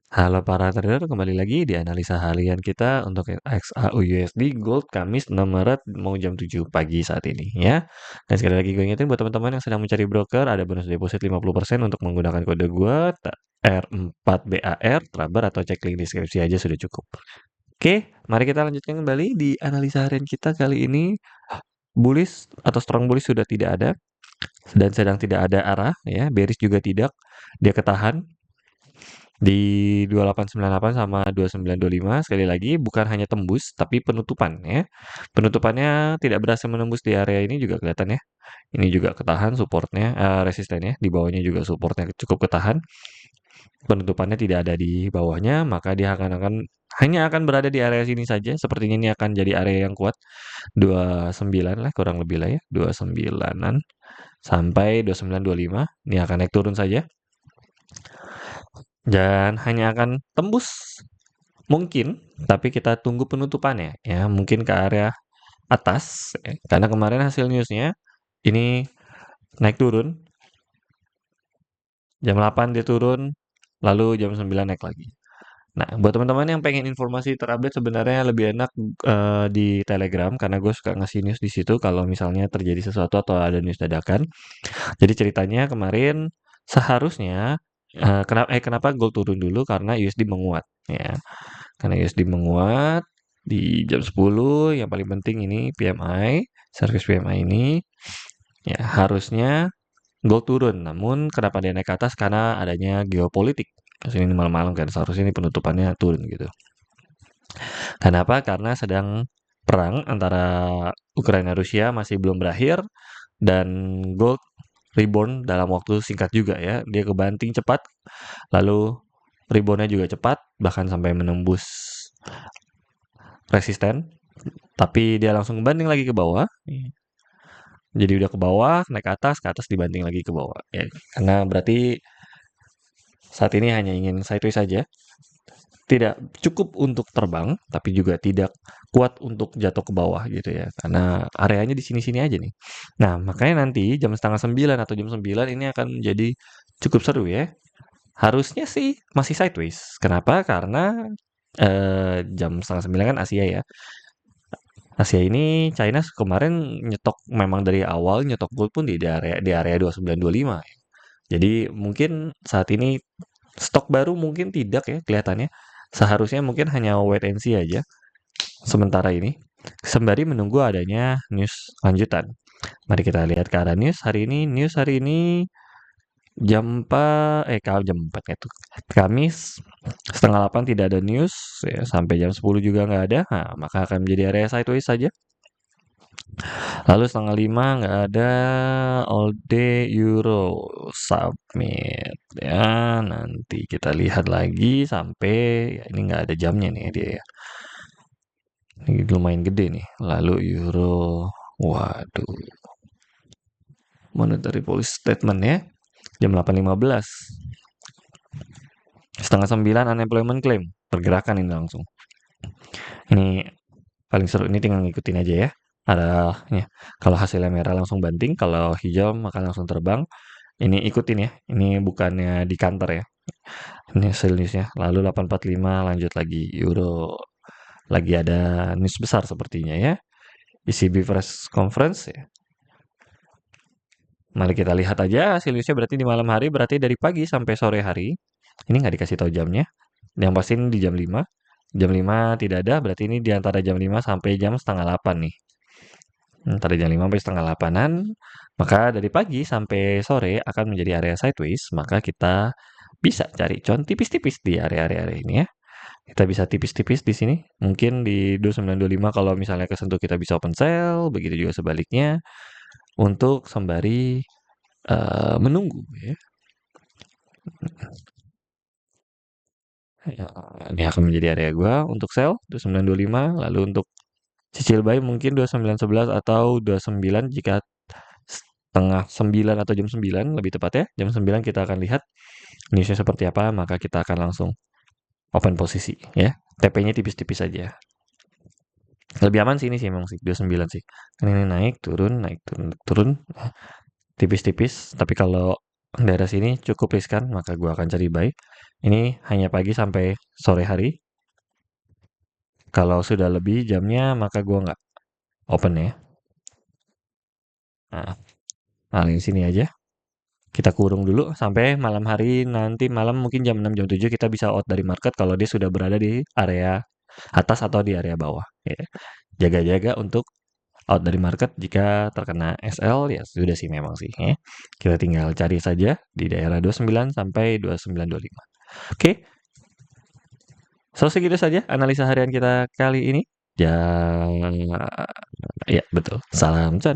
Halo para trader, kembali lagi di analisa harian kita untuk XAUUSD Gold Kamis 6 Maret mau jam 7 pagi saat ini ya. Dan sekali lagi gue ingetin buat teman-teman yang sedang mencari broker, ada bonus deposit 50% untuk menggunakan kode gue R4BAR, Traber atau cek link deskripsi aja sudah cukup. Oke, mari kita lanjutkan kembali di analisa harian kita kali ini. Bullish atau strong bullish sudah tidak ada dan sedang tidak ada arah ya, bearish juga tidak. Dia ketahan di 2898 sama 2925 sekali lagi bukan hanya tembus tapi penutupan ya. Penutupannya tidak berhasil menembus di area ini juga kelihatan ya. Ini juga ketahan supportnya, resistennya di bawahnya juga supportnya cukup ketahan. Penutupannya tidak ada di bawahnya, maka dia hanya akan berada di area sini saja. Sepertinya ini akan jadi area yang kuat 29 lah kurang lebih lah ya, 29-an sampai 2925. Ini akan naik turun saja dan hanya akan tembus mungkin, tapi kita tunggu penutupannya ya, mungkin ke area atas ya. Karena kemarin hasil newsnya ini naik turun, jam 8 dia turun, lalu jam 9 naik lagi. Nah, buat teman-teman yang pengen informasi terupdate sebenarnya lebih enak di Telegram karena gue suka ngasih news di situ kalau misalnya terjadi sesuatu atau ada news dadakan. Jadi ceritanya kemarin seharusnya kenapa gold turun dulu karena USD menguat ya. Karena USD menguat di jam 10 yang paling penting ini PMI, service PMI ini ya harusnya gold turun. Namun kenapa dia naik ke atas karena adanya geopolitik. Ini malam-malam kan seharusnya ini penutupannya turun gitu. Kenapa? Karena sedang perang antara Ukraina Rusia masih belum berakhir dan gold reborn dalam waktu singkat juga ya. Dia kebanting cepat, lalu reboundnya juga cepat, bahkan sampai menembus resisten. Tapi dia langsung banting lagi ke bawah. Jadi udah ke bawah, naik ke atas dibanting lagi ke bawah. Ya, karena berarti saat ini hanya ingin sideways saja. Tidak cukup untuk terbang, tapi juga tidak kuat untuk jatuh ke bawah gitu ya. Karena areanya di sini-sini aja nih. Nah, makanya nanti jam setengah 9 atau jam 9 ini akan menjadi cukup seru ya. Harusnya sih masih sideways. Kenapa? Karena jam setengah 9 kan Asia ya. Asia ini China kemarin nyetok memang dari awal nyetok gold pun di area 2925. Jadi mungkin saat ini stok baru mungkin tidak ya kelihatannya. Seharusnya mungkin hanya wait and see aja sementara ini. Sembari menunggu adanya news lanjutan. Mari kita lihat ke arah news hari ini. News hari ini kalau jam 4 ya tuh. Kamis setengah 8 tidak ada news ya, sampai jam 10 juga nggak ada. Nah, maka akan menjadi area sideways saja. Lalu setengah 5 nggak ada all day euro submit ya. Nanti kita lihat lagi sampai ya, ini nggak ada jamnya nih dia ya. Ini lumayan gede nih. Lalu euro, waduh, monetary policy statement ya. Jam 8.15. Setengah 9 unemployment claim. Pergerakan ini langsung. Ini paling seru, ini tinggal ngikutin aja ya. Arahnya. Kalau hasilnya merah langsung banting, kalau hijau maka langsung terbang. Ini ikutin ya. Ini bukannya di kantor ya. Ini hasil newsnya. Lalu 845 lanjut lagi. Euro lagi ada news besar sepertinya ya. ECB press conference ya. Mari kita lihat aja hasil newsnya berarti di malam hari. Berarti dari pagi sampai sore hari. Ini nggak dikasih tahu jamnya. Yang pasti ini di jam 5. Jam 5 tidak ada. Berarti ini di antara jam 5 sampai jam setengah 8 nih. Antara jam 5 sampai setengah 8-an. Maka dari pagi sampai sore akan menjadi area sideways. Maka kita bisa cari cuan tipis-tipis di area-area ini ya. Kita bisa tipis-tipis di sini. Mungkin di 2925 kalau misalnya kesentuh kita bisa open sell. Begitu juga sebaliknya. Untuk sembari menunggu ya. Ya, ini akan menjadi area gua untuk sell 2925. Lalu untuk cicil buy mungkin 2911 atau 29 jika setengah 9 atau jam 9 lebih tepat ya. Jam 9 kita akan lihat newsnya seperti apa, maka kita akan langsung open posisi ya. TP-nya tipis-tipis saja. Lebih aman sih ini sih memang sih 29 sih. Karena ini naik turun, naik turun, naik turun tipis-tipis. Tapi kalau daerah sini cukup riskan, maka gua akan cari buy. Ini hanya pagi sampai sore hari. Kalau sudah lebih jamnya, maka gua nggak open ya. Nah, paling sini aja. Kita kurung dulu sampai malam hari, nanti malam mungkin jam 6 jam 7 kita bisa out dari market kalau dia sudah berada di area atas atau di area bawah ya. Jaga-jaga untuk out dari market jika terkena SL ya sudah sih memang sih ya. Kita tinggal cari saja di daerah 29 sampai 2925. Oke, so segitu saja analisa harian kita kali ini. Ya, ya betul. Salam cuan.